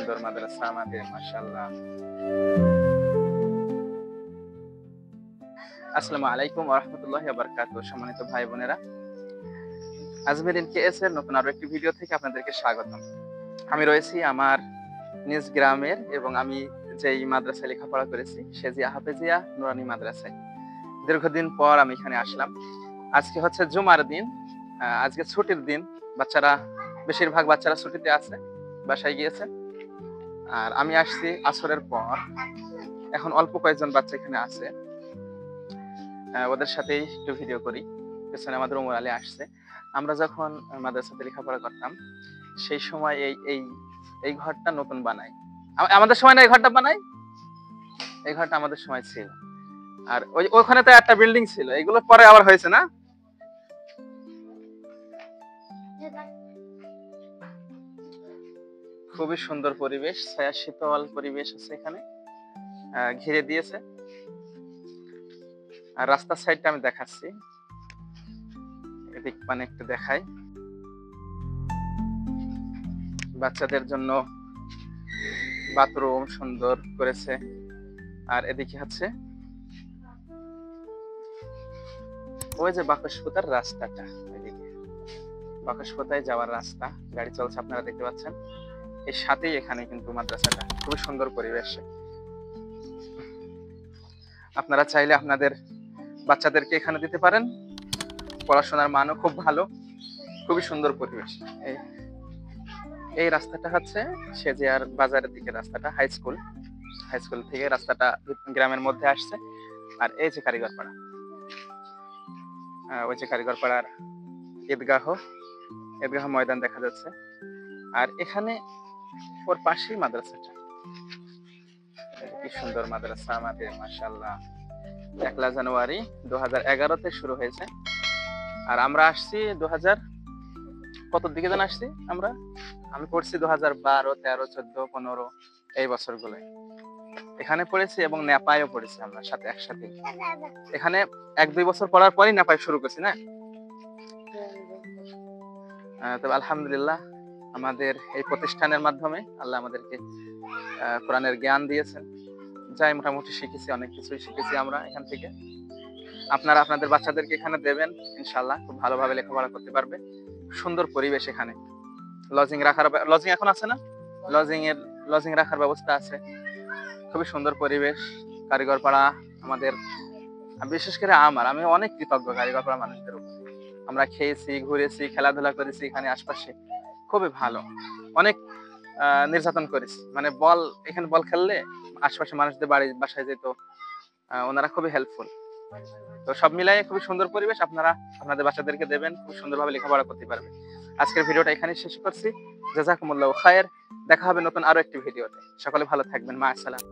সুন্দর মাদ্রাসা আমাদের, মাশাআল্লাহ। আসসালামু আলাইকুম ওয়া রাহমাতুল্লাহি ওয়া বারাকাতুহু। সম্মানিত ভাই বোনেরা, আজমের এনকেএস এর নতুন আরো একটি ভিডিও থেকে আপনাদেরকে স্বাগতম। আমি রয়েছি আমার নিজ গ্রামের এবং আমি যেই মাদ্রাসায় লেখাপড়া করেছি সেজিয়া হাফেজিয়া নুরানি মাদ্রাসায়। দীর্ঘদিন পর আমি এখানে আসলাম। আজকে হচ্ছে জুমার দিন, আজকে ছুটির দিন। বেশিরভাগ বাচ্চারা ছুটিতে আছে, বাসায় গিয়েছে। আর আমি আসছি আসরের পর। এখন অল্প কয়েকজন বাচ্চা এখানে আছে, ওদের সাথেই একটু ভিডিও করি। পেছনে আমাদের ওমর আলী আসছে। আমরা যখন মাদ্রাসাতে লেখাপড়া করতাম সেই সময় এই ঘরটা নতুন বানাই, আমাদের সময় না, এই ঘরটা বানাই, এই ঘরটা আমাদের সময় ছিল। আর ওখানে তো একটা বিল্ডিং ছিল, এগুলো পরে আবার হয়েছে না। খুবই সুন্দর পরিবেশ, ছায়া শীতল পরিবেশ আছে এখানে, ঘিরে দিয়েছে। আর রাস্তার সাইডটা আমি দেখাচ্ছি, এদিক মানে একটু দেখাই। বাচ্চাদের জন্য বাথরুম সুন্দর করেছে। আর এদিকে হচ্ছে ওই যে বাকশপুতার রাস্তাটা, এদিকে বাকশপুতায় যাওয়ার রাস্তা, গাড়ি চলছে আপনারা দেখতে পাচ্ছেন। এর সাথেই এখানে কিন্তু মাদ্রাসাটা, খুবই সুন্দর পরিবেশ। আপনারা চাইলে আপনাদের বাচ্চাদেরকে এখানে দিতে পারেন, পড়াশোনার মানও খুব ভালো, খুবই সুন্দর পরিবেশ। এই রাস্তাটা হচ্ছে সেজিয়ার বাজারের দিকে রাস্তাটা, হাই স্কুল থেকে রাস্তাটা গ্রামের মধ্যে আসছে। আর এই যে কারিগরপাড়া, ওই যে কারিগরপাড়ার ঈদগাহ ময়দান দেখা যাচ্ছে। আর এখানে ওর পাশেই মাদ্রাসাটা, কি সুন্দর মাদ্রাসা আমাদের, মাশাআল্লাহ। 1 জানুয়ারি 2011-তে শুরু হয়েছে। আর আমরা আসছি 2000 কত দিকে যেন আসছি আমি পড়ছি 2012, 13, 14, 15 এই বছরগুলো এখানে পড়েছি, এবং নেপায়ও পড়েছি আমরা সাথে একসাথে। এখানে 1-2 বছর পড়ার পরই নেপায় শুরু করছি না। তবে আলহামদুলিল্লাহ আমাদের এই প্রতিষ্ঠানের মাধ্যমে আল্লাহ আমাদেরকে কোরআনের জ্ঞান দিয়েছেন। যাই মোটামুটি শিখেছি, অনেক কিছুই শিখেছি আমরা এখান থেকে। আপনারা আপনাদের বাচ্চাদেরকে এখানে দেবেন, ইনশাআল্লাহ খুব ভালোভাবে লেখাপড়া করতে পারবে। সুন্দর পরিবেশ এখানে, লজিং এখন আছে না, লজিং রাখার ব্যবস্থা আছে। খুবই সুন্দর পরিবেশ। কারিগরপাড়া আমাদের, বিশেষ করে আমি অনেক কৃতজ্ঞ কারিগরপাড়া মানুষদের উপর। আমরা খেয়েছি, ঘুরেছি, খেলাধুলা করেছি এখানে আশপাশে, খুবই ভালো। অনেক নির্যাতন করেছি, মানে এখানে বল খেললে আশপাশে মানুষদের বাসায় যেত, ওনারা খুবই হেল্পফুল। তো সব মিলাই খুবই সুন্দর পরিবেশ। আপনারা আপনাদের বাচ্চাদেরকে দেবেন, খুব সুন্দরভাবে লেখাপড়া করতে পারবে। আজকের ভিডিওটা এখানে শেষ করছি। জাযাকুমুল্লাহু খায়ের। দেখা হবে নতুন আরো একটি ভিডিওতে। সকলে ভালো থাকবেন। মা আসসালাম।